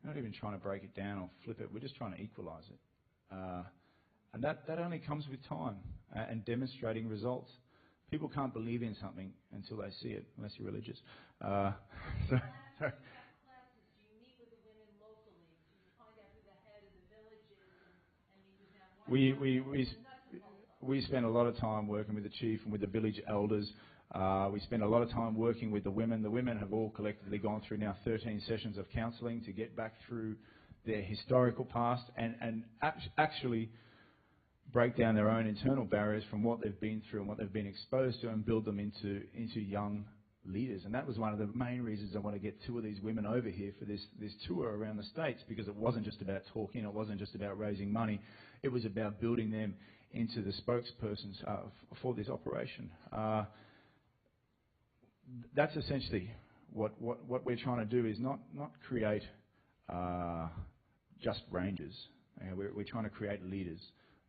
We're not even trying to break it down or flip it. We're just trying to equalise it. And that only comes with time and demonstrating results. people can't believe in something until they see it, unless you're religious. We spend a lot of time working with the chief and with the village elders. We spend a lot of time working with the women. The women have all collectively gone through now 13 sessions of counselling to get back through their historical past and actually break down their own internal barriers from what they've been through and what they've been exposed to and build them into young leaders. And that was one of the main reasons I want to get 2 of these women over here for this tour around the States, because it wasn't just about talking, it wasn't just about raising money, it was about building them into the spokespersons for this operation. That's essentially what we're trying to do, is not create just rangers. We're trying to create leaders,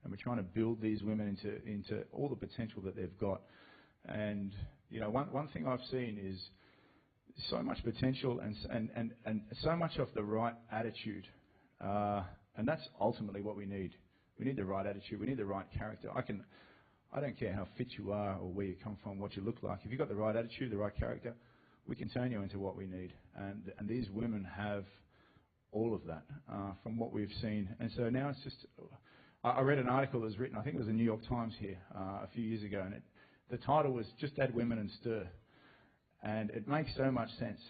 and we're trying to build these women into all the potential that they've got. And one thing I've seen is so much potential and so much of the right attitude, and that's ultimately what we need. We need the right attitude. We need the right character. I don't care how fit you are or where you come from, what you look like. If you've got the right attitude, the right character, we can turn you into what we need. And these women have all of that from what we've seen. And so now it's just, I read an article that was written, I think it was the New York Times here a few years ago, and the title was "Just Add Women and Stir." And it makes so much sense.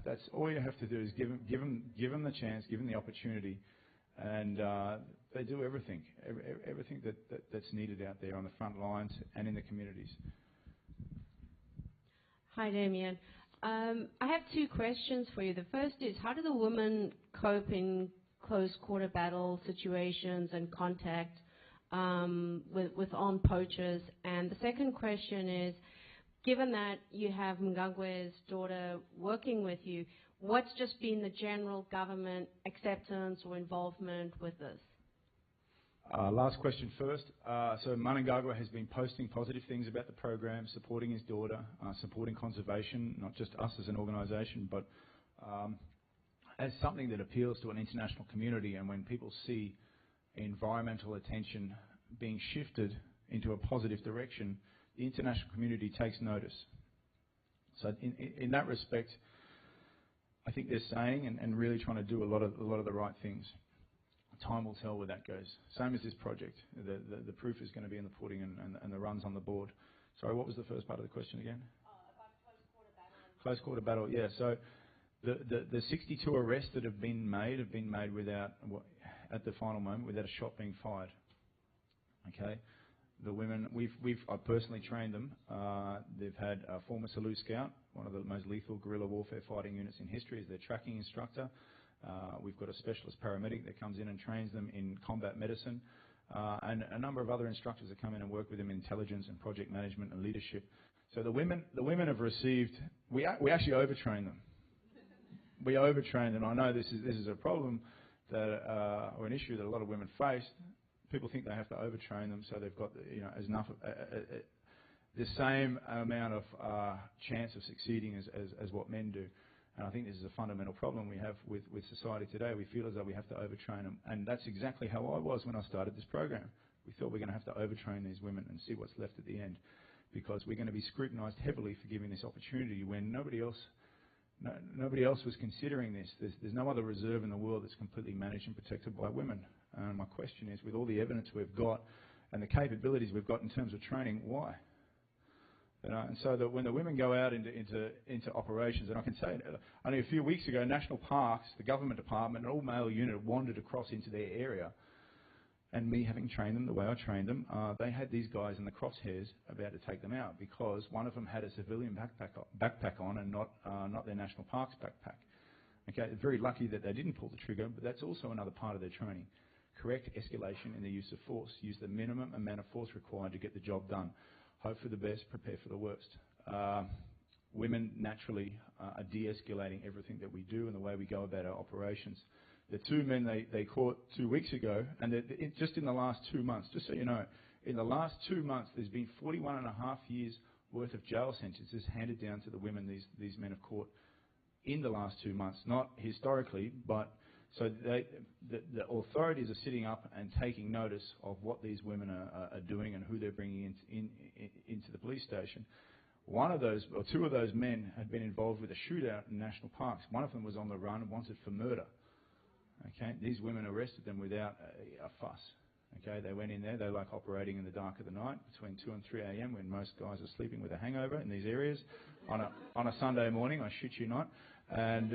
That's all you have to do is give them the chance, give them the opportunity, and they do everything that's needed out there on the front lines and in the communities. Hi, Damien. I have 2 questions for you. The first is, how do the women cope in close quarter battle situations and contact with armed poachers? And the second question is, given that you have Mngangwe's daughter working with you, what's just been the general government acceptance or involvement with this? Last question first. So Mnangagwa has been posting positive things about the program, supporting his daughter, supporting conservation, not just us as an organisation, but as something that appeals to an international community. And when people see environmental attention being shifted into a positive direction, the international community takes notice. So in that respect, I think they're saying and really trying to do a lot of the right things. Time will tell where that goes. Same as this project. The proof is going to be in the pudding and the runs on the board. Sorry, what was the first part of the question again? About close quarter battle. Close quarter battle, yeah. So the 62 arrests that have been made without, at the final moment, without a shot being fired. Okay. The women, I've personally trained them. They've had a former Salute Scout, one of the most lethal guerrilla warfare fighting units in history, as their tracking instructor. We've got a specialist paramedic that comes in and trains them in combat medicine, and a number of other instructors that come in and work with them in intelligence and project management and leadership. So the women have received. We actually overtrain them. We overtrain them. I know this is a problem that or an issue that a lot of women face. People think they have to overtrain them, so they've got enough the same amount of chance of succeeding as what men do. And I think this is a fundamental problem we have with society today. We feel as though we have to overtrain them. And that's exactly how I was when I started this program. We thought we're going to have to overtrain these women and see what's left at the end, because we're going to be scrutinised heavily for giving this opportunity when nobody else was considering this. There's no other reserve in the world that's completely managed and protected by women. And my question is, with all the evidence we've got and the capabilities we've got in terms of training, why? And so that when the women go out into operations, and I can say only a few weeks ago, National Parks, the government department, an all-male unit wandered across into their area, and me having trained them the way I trained them, they had these guys in the crosshairs about to take them out because one of them had a civilian backpack on and not their National Parks backpack. Okay, very lucky that they didn't pull the trigger, but that's also another part of their training. Correct escalation in the use of force. Use the minimum amount of force required to get the job done. Hope for the best, prepare for the worst. Women naturally are de-escalating everything that we do and the way we go about our operations. The 2 men they caught 2 weeks ago, and just in the last 2 months, just so you know, in the last 2 months, there's been 41.5 years worth of jail sentences handed down to the women these men have caught in the last 2 months. Not historically, but So the authorities are sitting up and taking notice of what these women are doing and who they're bringing into the police station. One of those, or two of those men had been involved with a shootout in national parks. One of them was on the run and wanted for murder. Okay, these women arrested them without a fuss. Okay, they went in there. They like operating in the dark of the night between 2 and 3 a.m. when most guys are sleeping with a hangover in these areas on a Sunday morning. I shit you not, and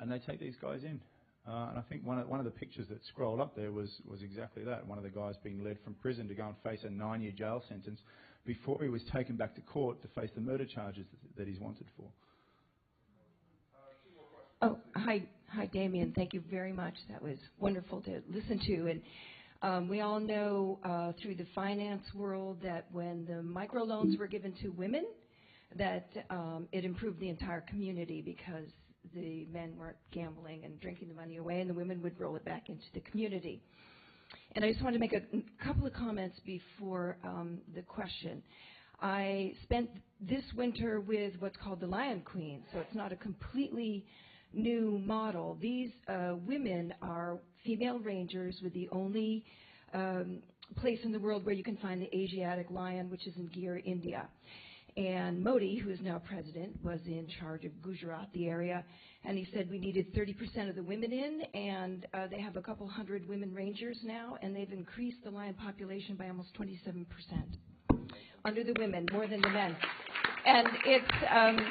they take these guys in. And I think one of the pictures that scrolled up there was exactly that. One of the guys being led from prison to go and face a 9-year jail sentence before he was taken back to court to face the murder charges that he's wanted for. Oh, hi, Damien. Thank you very much. That was wonderful to listen to. And we all know through the finance world that when the microloans were given to women, that it improved the entire community because the men weren't gambling and drinking the money away, and the women would roll it back into the community. And I just wanted to make a couple of comments before the question. I spent this winter with what's called the Lion Queen, so it's not a completely new model. These women are female rangers with the only place in the world where you can find the Asiatic lion, which is in Gir, India. And Modi, who is now president, was in charge of Gujarat, the area, and he said we needed 30% of the women in, and they have a couple hundred women rangers now, and they've increased the lion population by almost 27% under the women, more than the men. And it's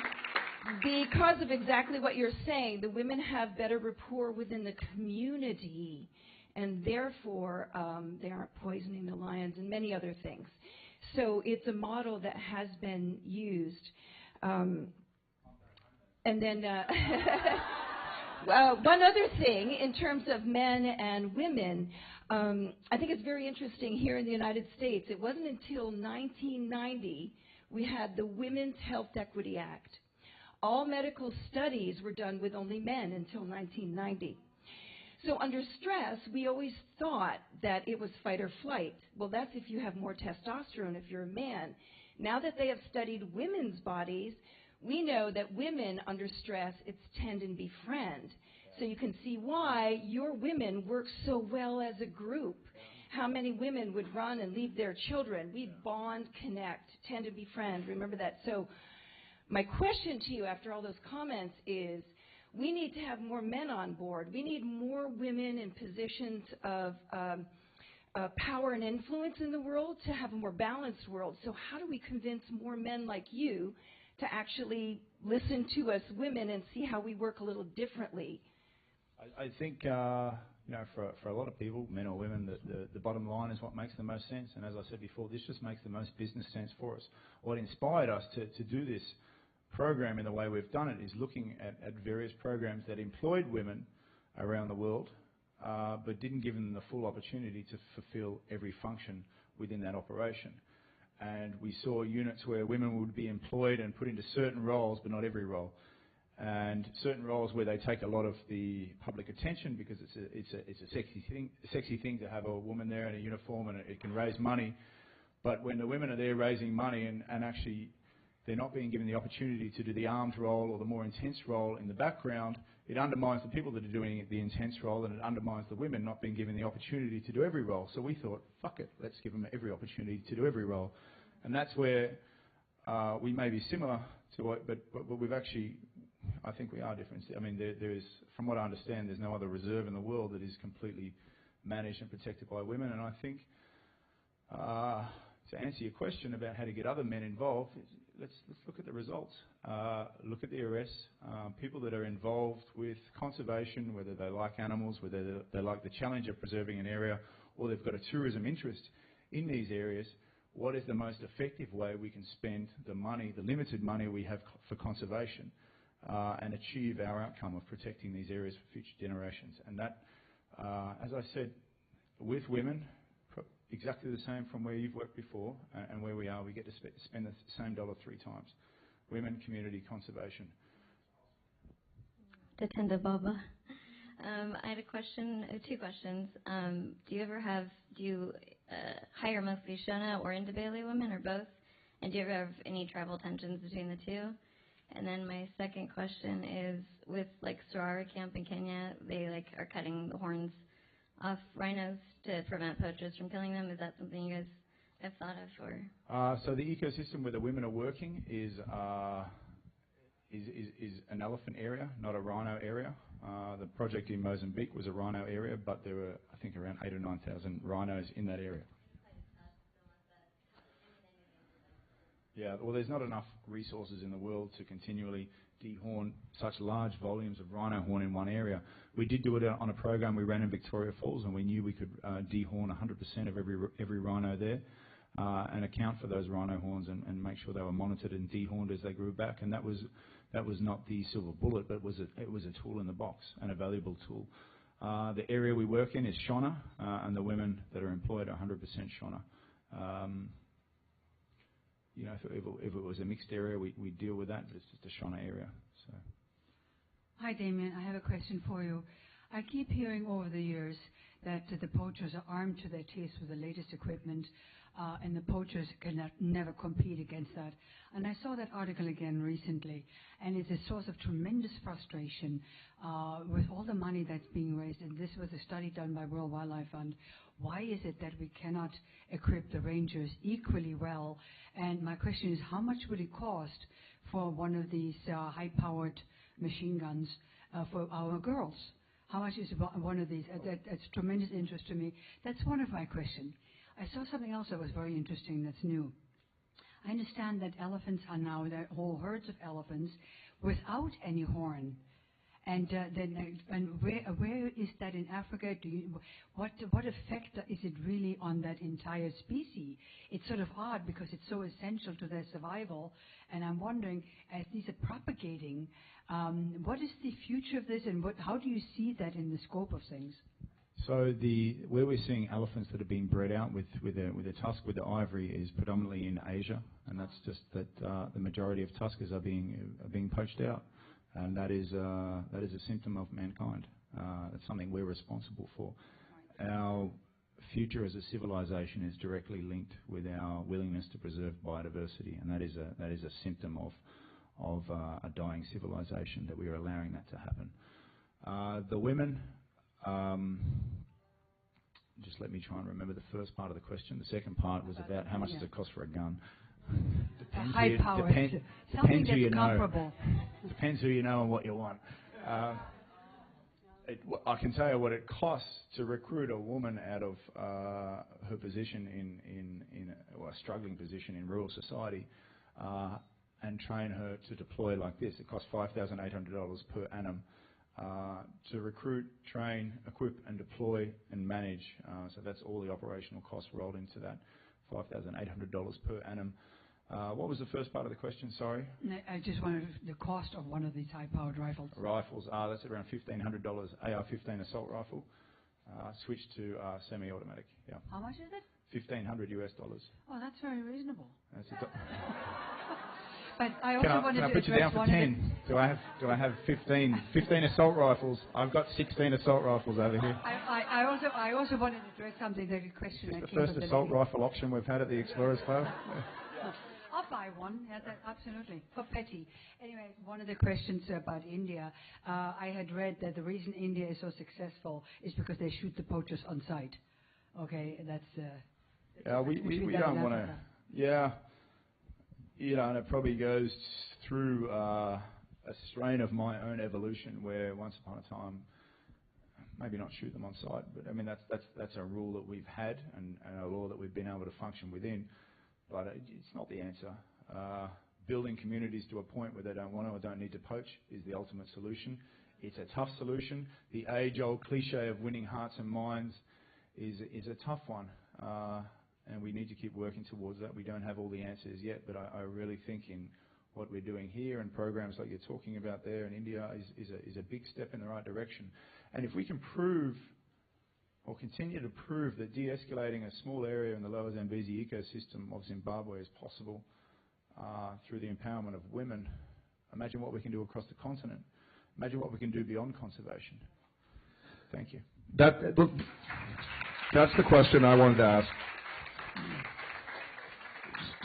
because of exactly what you're saying. The women have better rapport within the community, and therefore they aren't poisoning the lions and many other things. So it's a model that has been used. And then one other thing in terms of men and women, I think it's very interesting here in the United States. It wasn't until 1990 we had the Women's Health Equity Act. All medical studies were done with only men until 1990. So under stress, we always thought that it was fight or flight. Well, that's if you have more testosterone, if you're a man. Now that they have studied women's bodies, we know that women under stress, it's tend and befriend. So you can see why your women work so well as a group. How many women would run and leave their children? We bond, connect, tend and befriend. Remember that. So my question to you after all those comments is, we need to have more men on board. We need more women in positions of power and influence in the world to have a more balanced world. So how do we convince more men like you to actually listen to us women and see how we work a little differently? I think, for a lot of people, men or women, the bottom line is what makes the most sense. And as I said before, this just makes the most business sense for us. What inspired us to do this program in the way we've done it is looking at various programs that employed women around the world, but didn't give them the full opportunity to fulfill every function within that operation. And we saw units where women would be employed and put into certain roles, but not every role. And certain roles where they take a lot of the public attention because it's a sexy thing to have a woman there in a uniform, and it can raise money. But when the women are there raising money and actually they're not being given the opportunity to do the armed role or the more intense role in the background, it undermines the people that are doing the intense role, and it undermines the women not being given the opportunity to do every role. So we thought, fuck it, let's give them every opportunity to do every role. And that's where we may be similar to it, but we've actually, I think we are different. I mean, there is, from what I understand, there's no other reserve in the world that is completely managed and protected by women. And I think, to answer your question about how to get other men involved, let's look at the results. Look at the arrests. People that are involved with conservation, whether they like animals, whether they like the challenge of preserving an area, or they've got a tourism interest in these areas, what is the most effective way we can spend the money, the limited money we have for conservation, and achieve our outcome of protecting these areas for future generations? And that, as I said, with women, exactly the same from where you've worked before and where we are, we get to spend the same dollar 3 times. Women, community, conservation. Tatenda Baba. I had a question, 2 questions. Do you hire mostly Shona or Ndebele women, or both? And do you ever have any tribal tensions between the two? And then my second question is, with like Sorara Camp in Kenya, they like are cutting the horns off rhinos to prevent poachers from killing them. Is that something you guys have thought of, or? So the ecosystem where the women are working is an elephant area, not a rhino area. The project in Mozambique was a rhino area, but there were, I think, around 8,000 or 9,000 rhinos in that area. Yeah, well, there's not enough resources in the world to continually dehorn such large volumes of rhino horn in one area. We did do it on a program we ran in Victoria Falls, and we knew we could dehorn 100% of every rhino there and account for those rhino horns and make sure they were monitored and dehorned as they grew back. And that was not the silver bullet, but it was a tool in the box and a valuable tool. The area we work in is Shona, and the women that are employed are 100% Shona. You know, if it was a mixed area, we deal with that, but it's just a Shona area. So. Hi, Damien. I have a question for you. I keep hearing over the years that the poachers are armed to their teeth with the latest equipment, and the poachers can never compete against that. And I saw that article again recently, and it's a source of tremendous frustration with all the money that's being raised. And this was a study done by World Wildlife Fund. Why is it that we cannot equip the rangers equally well? And my question is, how much would it cost for one of these high-powered machine guns for our girls? How much is one of these? That's tremendous interest to me. That's one of my questions. I saw something else that was very interesting that's new. I understand that elephants are now, there are whole herds of elephants without any horn. And where is that in Africa? What effect is it really on that entire species? It's sort of odd because it's so essential to their survival. And I'm wondering, as these are propagating, what is the future of this, and how do you see that in the scope of things? So where we're seeing elephants that are being bred out with a tusk, with the ivory, is predominantly in Asia, and that's just that the majority of tuskers are being poached out. And that is a symptom of mankind. That's something we're responsible for. Our future as a civilization is directly linked with our willingness to preserve biodiversity, and that is a symptom of a dying civilization, that we are allowing that to happen. The women. Just let me try and remember the first part of the question. The second part was about how much does it cost for a gun. Depends who you know. Depends who you know and what you want. I can tell you what it costs to recruit a woman out of her position in a struggling position in rural society and train her to deploy like this. It costs $5,800 per annum to recruit, train, equip and deploy and manage. So that's all the operational costs rolled into that, $5,800 per annum. What was the first part of the question? Sorry. I just wanted the cost of one of these high-powered rifles. Rifles, that's around $1,500. AR-15 assault rifle, switched to semi-automatic. Yeah. How much is it? $1,500 US. Oh, that's very reasonable. That's But I also wanted can I to put you down for 10? Do I have 15 assault rifles? I've got 16 assault rifles over here. I also wanted to address something, that question. It's the first assault rifle auction we've had at the Explorers Club. I'll buy one. Yeah, absolutely. For petty. Anyway, one of the questions about India, I had read that the reason India is so successful is because they shoot the poachers on sight. Okay, that's. We don't want to. Yeah. You know, and it probably goes through a strain of my own evolution, where once upon a time, maybe not shoot them on sight, but I mean that's a rule that we've had and a law that we've been able to function within. But it's not the answer. Building communities to a point where they don't want to or don't need to poach is the ultimate solution. It's a tough solution. The age-old cliche of winning hearts and minds is a tough one. And we need to keep working towards that. We don't have all the answers yet, but I really think in what we're doing here and programs like you're talking about there in India is a big step in the right direction. And if we can prove or continue to prove that de-escalating a small area in the lower Zambezi ecosystem of Zimbabwe is possible through the empowerment of women, imagine what we can do across the continent. Imagine what we can do beyond conservation. Thank you. That's the question I wanted to ask.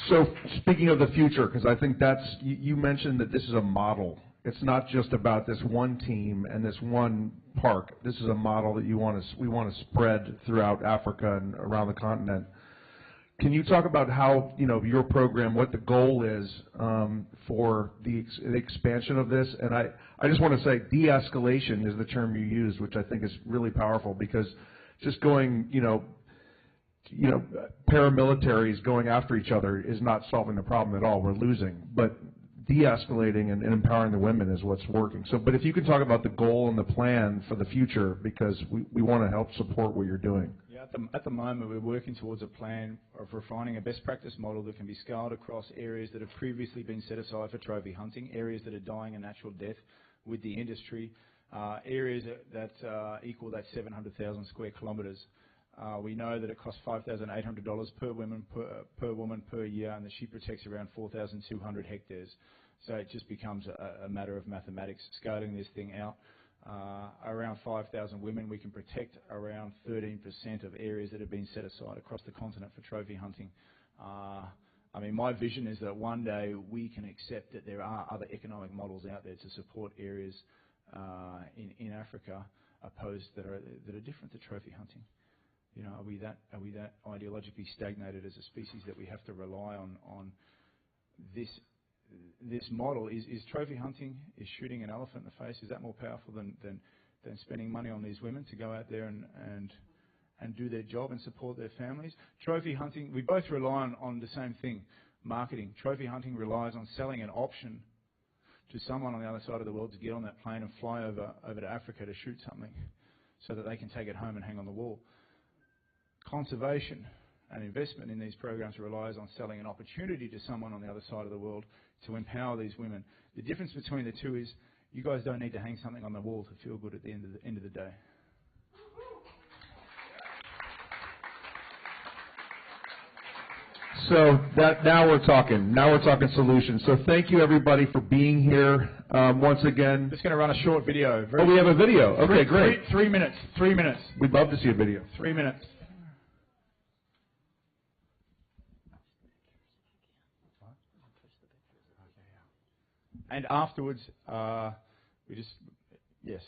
So speaking of the future, because I think that's, you mentioned that this is a model. It's not just about this one team and this one park. This is a model that we want to spread throughout Africa and around the continent. Can you talk about how, your program, what the goal is for the expansion of this? And I just want to say de-escalation is the term you used, which I think is really powerful, because just going, paramilitaries going after each other is not solving the problem at all. We're losing. But de-escalating and empowering the women is what's working. So, but if you could talk about the goal and the plan for the future, because we want to help support what you're doing. Yeah, at the moment we're working towards a plan of refining a best practice model that can be scaled across areas that have previously been set aside for trophy hunting, areas that are dying a natural death with the industry, areas that equal that 700,000 square kilometres. We know that it costs $5,800 per woman per year, and that she protects around 4,200 hectares. So it just becomes a matter of mathematics, scaling this thing out. Around 5,000 women, we can protect around 13% of areas that have been set aside across the continent for trophy hunting. I mean, my vision is that one day we can accept that there are other economic models out there to support areas in Africa that are different to trophy hunting. Are we that ideologically stagnated as a species that we have to rely on this model? Is trophy hunting, is shooting an elephant in the face, is that more powerful than spending money on these women to go out there and do their job and support their families? Trophy hunting, we both rely on the same thing, marketing. Trophy hunting relies on selling an option to someone on the other side of the world to get on that plane and fly over to Africa to shoot something so that they can take it home and hang on the wall. Conservation and investment in these programs relies on selling an opportunity to someone on the other side of the world to empower these women. The difference between the two is you guys don't need to hang something on the wall to feel good at the end of the day. So now we're talking solutions. So thank you everybody for being here. Once again, Just going to run a short video. We have a video. Okay, great. 3 minutes. 3 minutes. We'd love to see a video. 3 minutes. And afterwards, we just,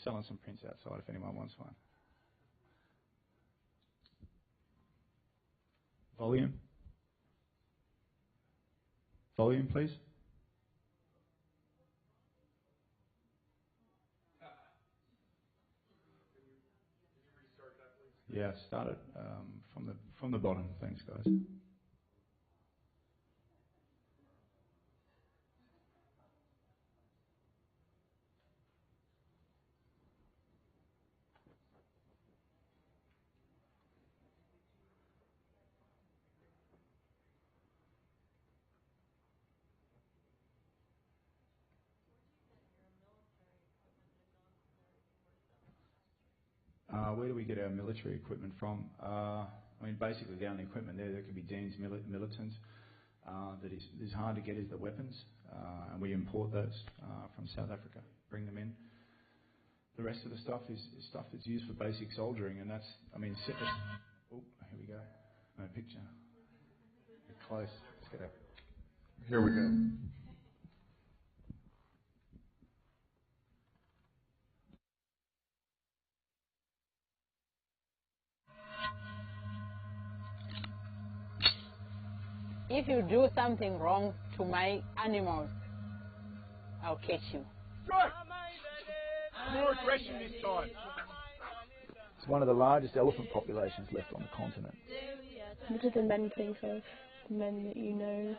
selling some prints outside if anyone wants one. Volume. Volume, please. Yeah, start it from the bottom. Thanks, guys. Where do we get our military equipment from? I mean, basically the only equipment there that can be deemed militant that is hard to get is the weapons, and we import those from South Africa, bring them in. The rest of the stuff is stuff that's used for basic soldiering, and that's, I mean, oh, here we go. No picture. Get close. Let's get out. Here we go. If you do something wrong to my animals, I'll catch you. Strike! More aggression this time. It's one of the largest elephant populations left on the continent. What do the men think of the men that you know?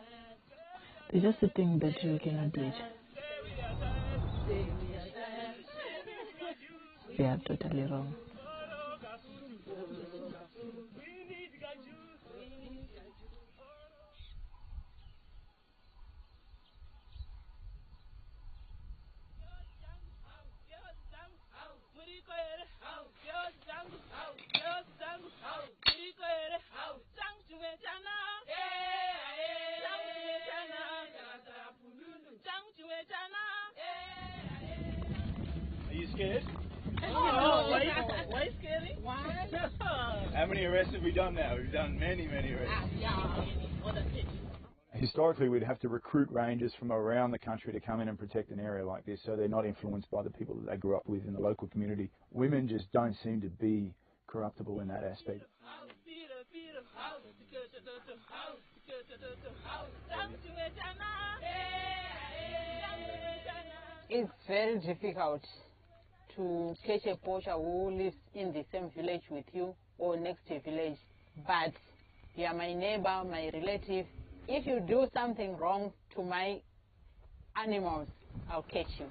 They just think that you cannot do it. They are totally wrong. Are you scared? Why scary? Why? How many arrests have we done now? We've done many arrests. historically we'd have to recruit rangers from around the country to come in and protect an area like this, so they're not influenced by the people that they grew up with in the local community. Women just don't seem to be corruptible in that aspect. It's very difficult to catch a poacher who lives in the same village with you or next to a village, but you are my neighbor, my relative. If you do something wrong to my animals, I'll catch you.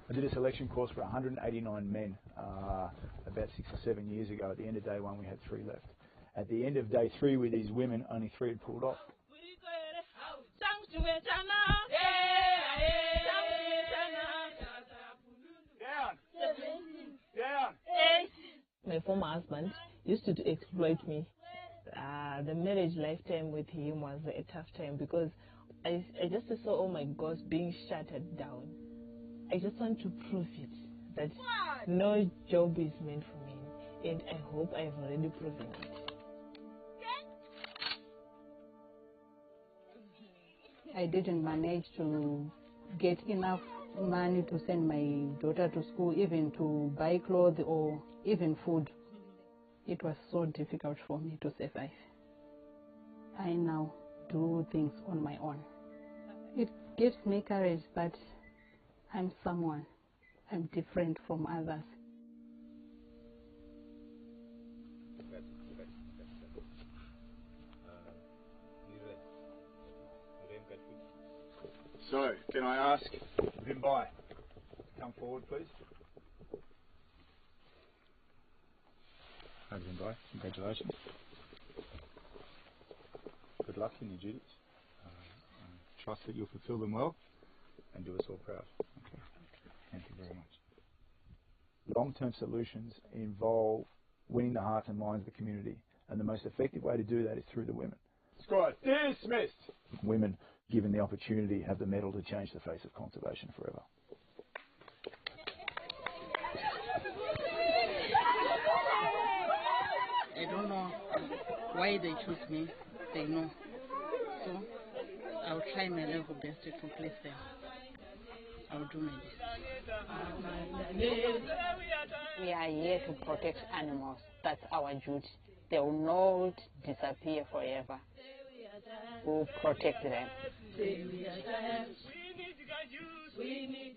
I did a selection course for 189 men about 6 or 7 years ago. At the end of day one, we had 3 left. At the end of day 3 with these women, only 3 had pulled off. My former husband used to exploit me. The marriage lifetime with him was a tough time because I just saw all my goals being shattered down. I just want to prove it, that no job is meant for me, and I hope I've already proven it. I didn't manage to get enough money to send my daughter to school, even to buy clothes or even food. It was so difficult for me to survive. I now do things on my own. It gives me courage that I'm someone. I'm different from others. So, can I ask Vimbai to come forward, please? Hi, Vimbai. Congratulations. Good luck in your duties. I trust that you'll fulfil them well and do us all proud. Okay. Thank you very much. Long-term solutions involve winning the hearts and minds of the community, and the most effective way to do that is through the women. Squad, dismissed! Women, given the opportunity, have the mettle to change the face of conservation forever. I don't know why they choose me. They know. So I'll try my level best to please them. I'll do my best. We are here to protect animals. That's our duty. They will not disappear forever. We'll protect them. We need